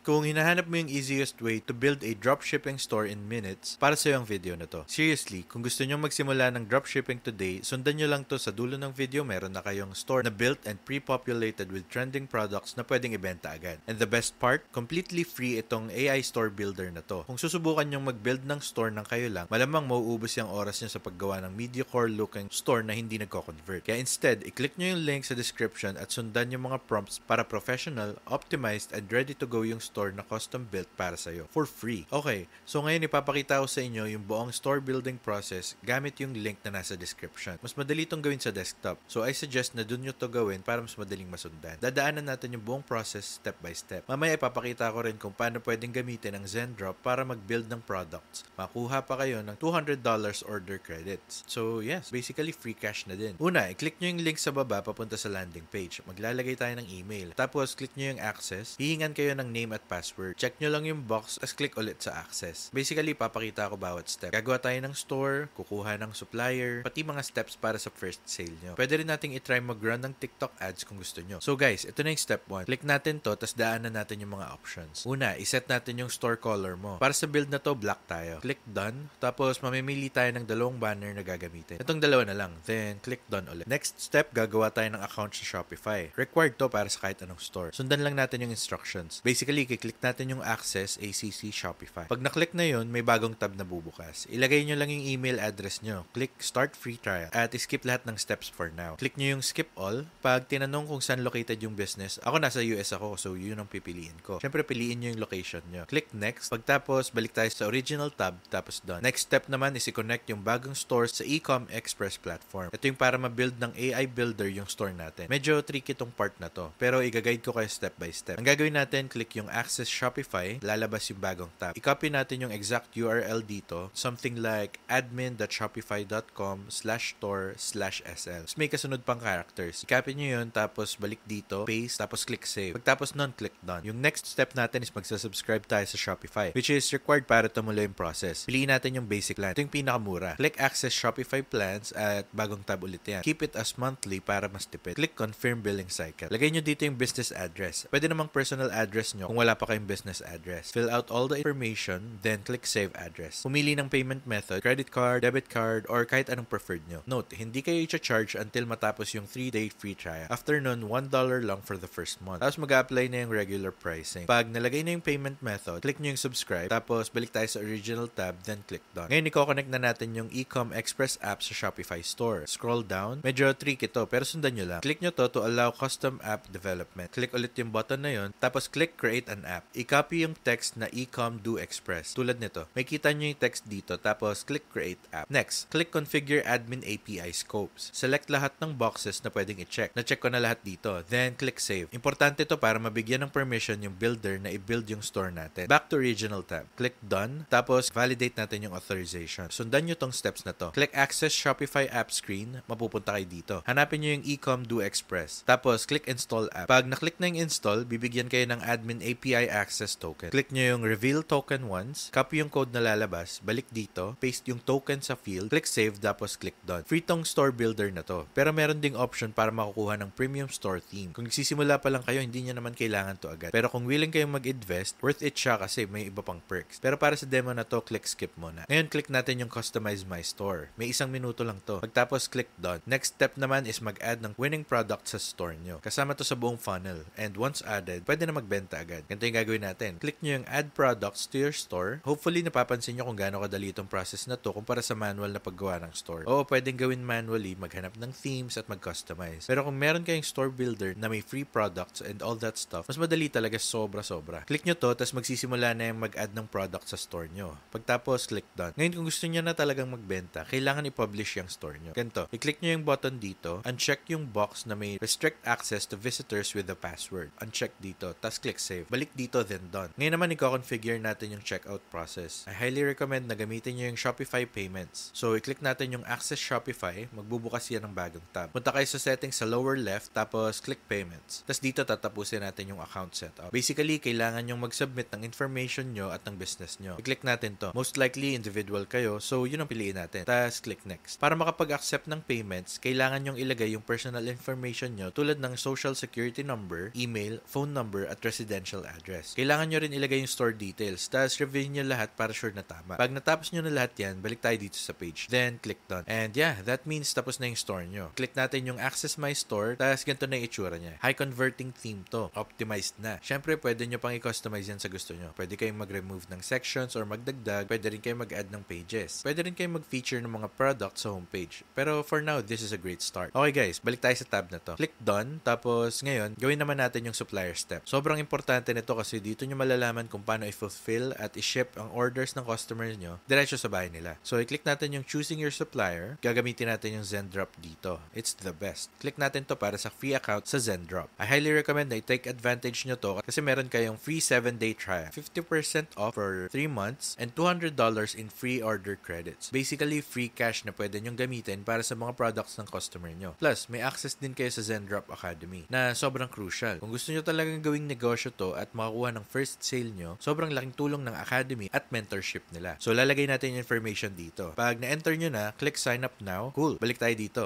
Kung hinahanap mo yung easiest way to build a dropshipping store in minutes, para sa'yo ang video na to. Seriously, kung gusto nyo magsimula ng dropshipping today, sundan nyo lang to sa dulo ng video. Meron na kayong store na built and pre-populated with trending products na pwedeng ibenta agad. And the best part, completely free itong AI store builder na to. Kung susubukan nyong mag-build ng store ng kayo lang, malamang mauubos yung oras nyo sa paggawa ng mediocre looking store na hindi nagko-convert. Kaya instead, i-click nyo yung link sa description at sundan yung mga prompts para professional, optimized, and ready to go yung store na custom built para sa'yo for free. Okay, so ngayon ipapakita ko sa inyo yung buong store building process gamit yung link na nasa description. Mas madali itong gawin sa desktop, so I suggest na dun nyo to gawin para mas madaling masundan. Dadaanan natin yung buong process step by step. Mamaya ipapakita ko rin kung paano pwedeng gamitin ang Zendrop para mag-build ng products. Makuha pa kayo ng $200 order credits. So yes, basically free cash na din. Una, i-click nyo yung link sa baba papunta sa landing page. Maglalagay tayo ng email. Tapos click nyo yung access. Hihingan kayo ng name at password. Check nyo lang yung box, as click ulit sa access. Basically, papakita ko bawat step. Gagawa tayo ng store, kukuha ng supplier, pati mga steps para sa first sale nyo. Pwede rin nating itry mag-run ng TikTok ads kung gusto nyo. So guys, ito na yung step 1. Click natin to, tas daanan natin yung mga options. Una, iset natin yung store color mo. Para sa build na to, black tayo. Click done, tapos mamimili tayo ng dalawang banner na gagamitin. Itong dalawa na lang. Then, click done ulit. Next step, gagawa tayo ng account sa Shopify. Required to para sa kahit anong store. Sundan lang natin yung instructions. Basically, i-click natin yung Access ACC Shopify. Pag na-click na yun, may bagong tab na bubukas. Ilagay nyo lang yung email address nyo. Click Start Free Trial at skip lahat ng steps for now. Click nyo yung Skip All. Pag tinanong kung saan located yung business, ako nasa US ako, so yun ang pipiliin ko. Siyempre, piliin nyo yung location nyo. Click Next. Pagtapos, balik tayo sa original tab, tapos done. Next step naman is i-connect yung bagong store sa Ecom Express platform. Ito yung para ma-build ng AI builder yung store natin. Medyo tricky tong part na to, pero i-guide ko kayo step by step. Ang gagawin natin, click yung Access Shopify, lalabas yung bagong tab. I-copy natin yung exact URL dito, something like admin.shopify.com/store/sl. May kasunod pang characters. I-copy nyo yun, tapos balik dito, paste, tapos click save. Pagtapos nun, click done. Yung next step natin is magsasubscribe tayo sa Shopify, which is required para tumuloy yung process. Piliin natin yung basic plan. Ito yung pinakamura. Click Access Shopify Plans at bagong tab ulit yan. Keep it as monthly para mas tipid. Click Confirm Billing Cycle. Lagay nyo dito yung business address. Pwede namang personal address nyo kung wala pa kayong business address. Fill out all the information, then click Save Address. Pumili ng payment method, credit card, debit card, or kahit anong preferred nyo. Note, hindi kayo i-charge until matapos yung 3-day free trial. After nun, $1 lang for the first month. Tapos mag-apply na yung regular pricing. Pag nalagay na yung payment method, click nyo yung subscribe, tapos balik tayo sa original tab, then click done. Ngayon, i-connect na natin yung Ecom Express app sa Shopify store. Scroll down. Medyo tricky to, pero sundan nyo lang. Click nyo to allow custom app development. Click ulit yung button na yun, tapos click Create an App. I-copy yung text na Ecom Do Express. Tulad nito. May kita nyo yung text dito, tapos click Create App. Next, click Configure Admin API Scopes. Select lahat ng boxes na pwedeng i-check. Na-check ko na lahat dito. Then, click Save. Importante to para mabigyan ng permission yung builder na i-build yung store natin. Back to Original tab. Click Done. Tapos, validate natin yung authorization. Sundan nyo tong steps na to. Click Access Shopify App Screen. Mapupunta kayo dito. Hanapin nyo yung Ecom Do Express. Tapos, click Install App. Pag na-click na yung install, bibigyan kayo ng Admin API Access Token. Click nyo yung Reveal Token once. Copy yung code na lalabas. Balik dito. Paste yung token sa field. Click Save. Tapos, click Done. Free tong store builder na to. Pero meron ding option para makukuha ng premium store theme. Kung nagsisimula pa lang kayo, hindi nyo naman kailangan to agad. Pero kung willing kayong mag-invest, worth it siya kasi may iba pang perks. Pero para sa demo na to, click skip muna. Ngayon, click natin yung Customize My Store. May 1 minuto lang to. Pagtapos, click Done. Next step naman is mag-add ng winning product sa store nyo. Kasama to sa buong funnel. And once added, pwede na magbenta agad. Ganito yung gagawin natin. Click nyo yung Add Products to your store. Hopefully, napapansin nyo kung gaano kadali itong process na to kumpara sa manual na paggawa ng store. Oo, pwedeng gawin manually, maghanap ng themes at mag-customize. Pero kung meron kayong store builder na may free products and all that stuff, mas madali talaga sobra-sobra. Click nyo to, tapos magsisimula na yung mag-add ng product sa store nyo. Pagtapos, click Done. Ngayon, kung gusto nyo na talagang magbenta, kailangan i-publish yung store nyo. Ganito, i-click nyo yung button dito, uncheck yung box na may restrict access to visitors with the password. Uncheck dito, tapos click Save. Balik dito, then Done. Ngayon naman, i-configure natin yung checkout process. I highly recommend na gamitin nyo yung Shopify Payments. So, i-click natin yung Access Shopify, magbubukas yan ng bagong tab. Punta kayo sa settings sa lower left, tapos click Payments. Tapos dito, tatapusin natin yung account setup. Basically, kailangan yung mag-submit ng information nyo at ng business nyo. I-click natin to. Most likely, individual kayo, so yun ang piliin natin. Tapos, click Next. Para makapag-accept ng payments, kailangan yung ilagay yung personal information nyo tulad ng social security number, email, phone number, at residential address. Kailangan nyo rin ilagay yung store details, tapos review nyo lahat para sure na tama. Pag natapos nyo na lahat yan, balik tayo dito sa page. Then, click done. And yeah, that means tapos na yung store nyo. Click natin yung access my store, tapos ganito na yung itsura niya. High converting theme to. Optimized na. Syempre, pwede nyo pang i-customize yan sa gusto nyo. Pwede kayong mag-remove ng sections or magdagdag. Pwede rin kayong mag-add ng pages. Pwede rin kayong mag-feature ng mga products sa homepage. Pero for now, this is a great start. Okay guys, balik tayo sa tab na to. Click done, tapos ngayon, gawin naman natin yung supplier step. Sobrang importante nito kasi dito nyo malalaman kung paano i-fulfill at i-ship ang orders ng customers nyo diretso sa bahay nila. So, i-click natin yung choosing your supplier. Gagamitin natin yung Zendrop dito. It's the best. Click natin to para sa free account sa Zendrop. I highly recommend na i-take advantage nyo to kasi meron kayong free 7-day trial. 50% off for 3 months and $200 in free order credits. Basically, free cash na pwede nyong gamitin para sa mga products ng customer nyo. Plus, may access din kayo sa Zendrop Academy na sobrang crucial. Kung gusto nyo talagang gawing negosyo to at makakuha ng first sale nyo, sobrang laking tulong ng Academy at mentorship nila. So, lalagay natin yung information dito. Pag na-enter nyo na, click sign up now. Cool. Balik tayo dito.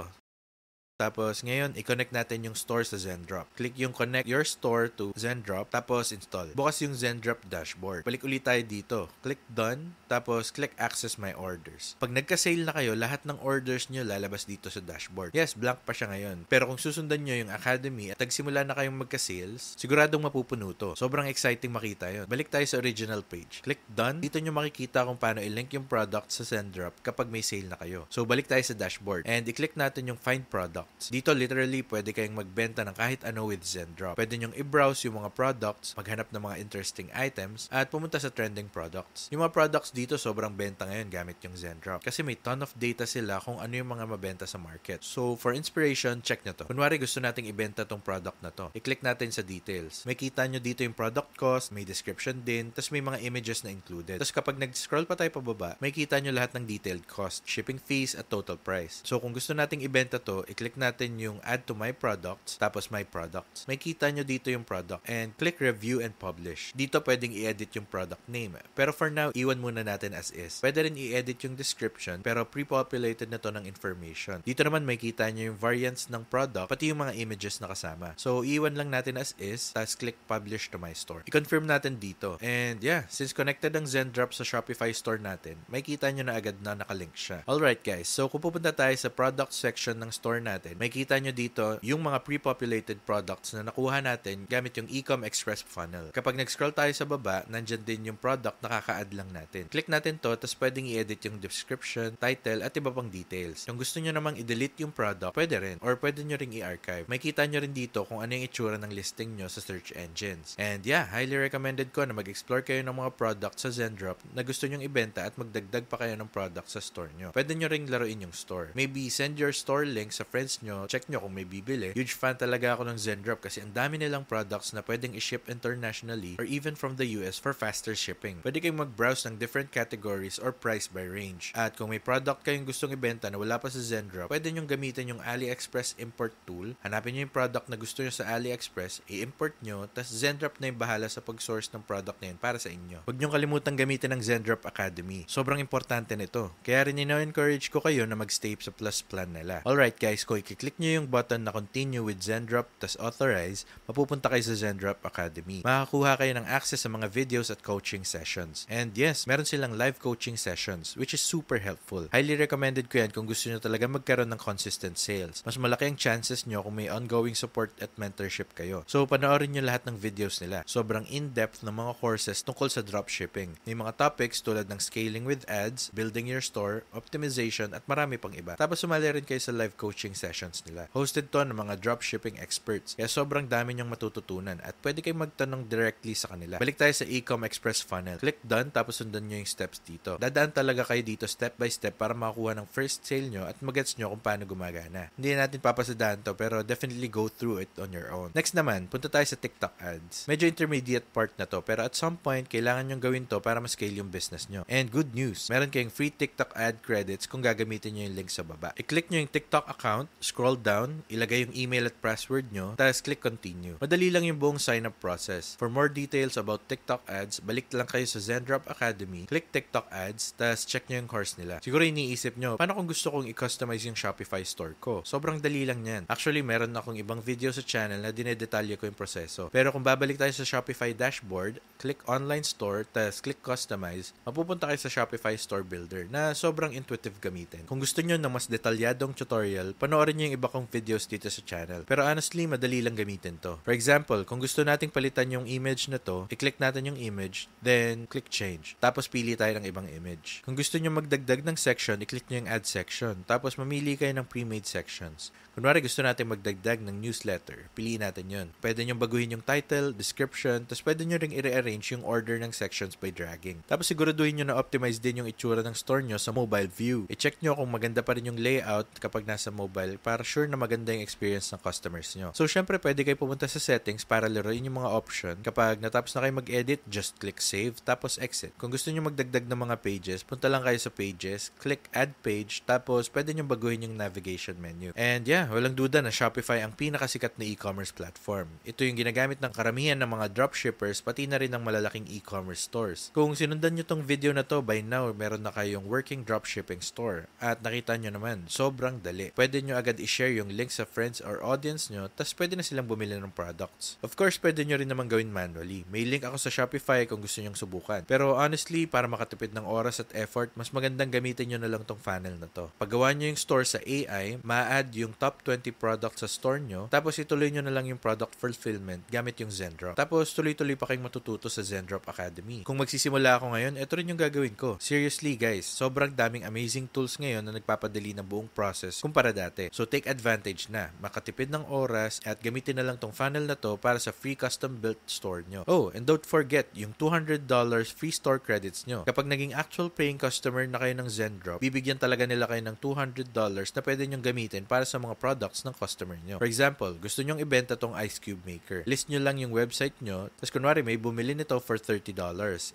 Tapos, ngayon, i-connect natin yung store sa Zendrop. Click yung connect your store to Zendrop, tapos install. Bukas yung Zendrop dashboard. Balik ulit tayo dito. Click done, tapos click access my orders. Pag nagka-sale na kayo, lahat ng orders nyo lalabas dito sa dashboard. Yes, blank pa siya ngayon. Pero kung susundan nyo yung Academy at nagsimula na kayong magka-sales, siguradong mapupuno to. Sobrang exciting makita yun. Balik tayo sa original page. Click done. Dito nyo makikita kung paano i-link yung product sa Zendrop kapag may sale na kayo. So, balik tayo sa dashboard. And i-click natin yung find product. Dito literally pwede kayong magbenta ng kahit ano with Zendrop. Pwede nyong i-browse yung mga products, maghanap ng mga interesting items, at pumunta sa trending products. Yung mga products dito sobrang benta ngayon gamit yung Zendrop. Kasi may ton of data sila kung ano yung mga mabenta sa market. So for inspiration, check na to. Kunwari gusto nating ibenta tong product na to. I-click natin sa details. May kita nyo dito yung product cost, may description din, tapos may mga images na included. Tapos kapag nag-scroll pa tayo pababa, may kita nyo lahat ng detailed cost, shipping fees, at total price. So kung gusto nating ibenta to, i-click natin yung add to my products, tapos my products. May kita nyo dito yung product and click review and publish. Dito pwedeng i-edit yung product name. Pero for now, iwan muna natin as is. Pwede rin i-edit yung description pero pre-populated na to ng information. Dito naman may kita nyo yung variants ng product pati yung mga images na kasama. So, iwan lang natin as is, tapos click publish to my store. I-confirm natin dito. And yeah, since connected ang Zendrop sa Shopify store natin, may kita nyo na agad na nakalink siya. Alright guys, so kung pupunta tayo sa product section ng store natin, may kita nyo dito yung mga pre-populated products na nakuha natin gamit yung Ecom Express funnel. Kapag nag-scroll tayo sa baba, nandyan din yung product na kaka-add lang natin. Click natin to, tapos pwedeng i-edit yung description, title, at iba pang details. Kung gusto nyo namang i-delete yung product, pwede rin. Or pwede nyo ring i-archive. May kita nyo rin dito kung ano yung itsura ng listing nyo sa search engines. And yeah, highly recommended ko na mag-explore kayo ng mga products sa Zendrop na gusto nyong ibenta at magdagdag pa kayo ng product sa store nyo. Pwede nyo ring laruin yung store. Maybe send your store link sa friends nyo, check nyo kung may bibili. Huge fan talaga ako ng Zendrop kasi ang dami nilang products na pwedeng i-ship internationally or even from the US for faster shipping. Pwede kayong mag-browse ng different categories or price by range. At kung may product kayong gustong ibenta na wala pa sa Zendrop, pwede nyong gamitin yung AliExpress import tool. Hanapin nyo yung product na gusto nyo sa AliExpress, i-import nyo, tas Zendrop na yung bahala sa pag-source ng product na yun para sa inyo. Huwag nyong kalimutan gamitin ng Zendrop Academy. Sobrang importante nito. Kaya rin encourage ko kayo na mag-stay sa plus plan nila. Alright guys, kung i-click nyo yung button na continue with Zendrop tas authorize, mapupunta kayo sa Zendrop Academy. Makakuha kayo ng access sa mga videos at coaching sessions. And yes, meron silang live coaching sessions which is super helpful. Highly recommended ko yan kung gusto nyo talaga magkaroon ng consistent sales. Mas malaki ang chances nyo kung may ongoing support at mentorship kayo. So, panoorin nyo lahat ng videos nila. Sobrang in-depth ng mga courses tungkol sa dropshipping. May mga topics tulad ng scaling with ads, building your store, optimization, at marami pang iba. Tapos sumali rin kayo sa live coaching sessions nila. Hosted to ng mga dropshipping experts. Kaya sobrang dami nyong matututunan at pwede kayong magtanong directly sa kanila. Balik tayo sa Ecom Express funnel. Click done tapos sundan nyo yung steps dito. Dadaan talaga kayo dito step by step para makakuha ng first sale nyo at magets nyo kung paano gumagana. Hindi natin papasadaan to pero definitely go through it on your own. Next naman, punta tayo sa TikTok ads. Medyo intermediate part na to pero at some point, kailangan nyong gawin to para ma-scale yung business nyo. And good news, meron kayong free TikTok ad credits kung gagamitin nyo yung link sa baba. I-click nyo yung TikTok account scroll down, ilagay yung email at password nyo, tapos click continue. Madali lang yung buong sign-up process. For more details about TikTok ads, balik lang kayo sa Zendrop Academy, click TikTok ads, tapos check nyo yung course nila. Siguro iniisip nyo, paano kung gusto kong i-customize yung Shopify store ko? Sobrang dali lang yan. Actually, meron akong ibang video sa channel na dinedetalye ko yung proseso. Pero kung babalik tayo sa Shopify dashboard, click online store, tapos click customize, mapupunta kayo sa Shopify Store Builder na sobrang intuitive gamitin. Kung gusto nyo ng mas detalyadong tutorial, panoorin nyo yung iba kong videos dito sa channel. Pero honestly, madali lang gamitin to. For example, kung gusto nating palitan yung image na to, i-click natin yung image, then click change. Tapos pili tayo ng ibang image. Kung gusto nyo magdagdag ng section, i-click nyo yung add section. Tapos mamili kayo ng pre-made sections. Kunwari gusto natin magdagdag ng newsletter, piliin natin yun. Pwede nyo baguhin yung title, description, tapos pwede nyo ring i-rearrange yung order ng sections by dragging. Tapos siguraduhin nyo na optimize din yung itsura ng store nyo sa mobile view. I-check nyo kung maganda pa rin yung layout kapag nasa mobile para sure na maganda yung experience ng customers nyo. So syempre pwede kayo pumunta sa settings para laruin yung mga option. Kapag natapos na kayo mag-edit, just click save, tapos exit. Kung gusto nyo magdagdag ng mga pages, punta lang kayo sa pages, click add page, tapos pwede nyo baguhin yung navigation menu. And yeah, walang duda na Shopify ang pinakasikat na e-commerce platform. Ito yung ginagamit ng karamihan ng mga dropshippers pati na rin ng malalaking e-commerce stores. Kung sinundan nyo tong video na to, by now meron na kayong working dropshipping store. At nakita nyo naman, sobrang dali. Pwede nyo agad i-share yung link sa friends or audience nyo, tas pwede na silang bumili ng products. Of course, pwede nyo rin naman gawin manually. May link ako sa Shopify kung gusto nyong subukan. Pero honestly, para makatipid ng oras at effort, mas magandang gamitin nyo na lang tong funnel na to. Paggawa nyo yung store sa AI, ma-add yung top 20 products sa store nyo, tapos ituloy nyo na lang yung product fulfillment gamit yung Zendrop. Tapos tuloy-tuloy pa kayong matututo sa Zendrop Academy. Kung magsisimula ako ngayon, ito rin yung gagawin ko. Seriously guys, sobrang daming amazing tools ngayon na nagpapadali ng buong process kumpara dati. So take advantage na, makatipid ng oras at gamitin na lang tong funnel na to para sa free custom built store nyo. Oh, and don't forget yung $200 free store credits nyo. Kapag naging actual paying customer na kayo ng Zendrop, bibigyan talaga nila kayo ng $200 na pwede nyong gamitin para sa mga products ng customer nyo. For example, gusto nyong ibenta tong ice cube maker. List nyo lang yung website nyo, tapos kunwari may bumili nito for $30.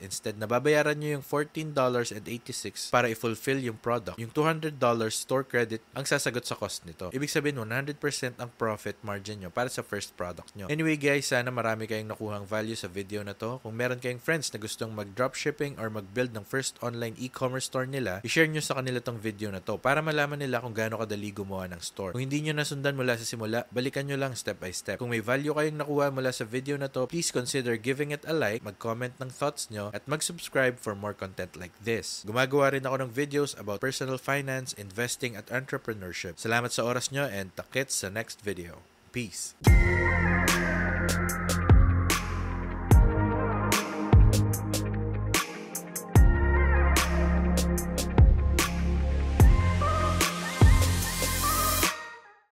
Instead, nababayaran nyo yung $14.86 para i-fulfill yung product. Yung $200 store credit ang sasagot sa cost nito. Ibig sabihin, 100% ang profit margin nyo para sa first product nyo. Anyway guys, sana marami kayong nakuhang value sa video na to. Kung meron kayong friends na gustong mag-dropshipping or mag-build ng first online e-commerce store nila, i-share nyo sa kanila tong video na to para malaman nila kung gaano kadali gumawa ng store. Kung hindi nyo nasundan mula sa simula, balikan nyo lang step by step. Kung may value kayong nakuha mula sa video na to, please consider giving it a like, mag-comment ng thoughts nyo, at mag-subscribe for more content like this. Gumagawa rin ako ng videos about personal finance, investing, at entrepreneurship. Salamat sa oras nyo and takits sa next video. Peace!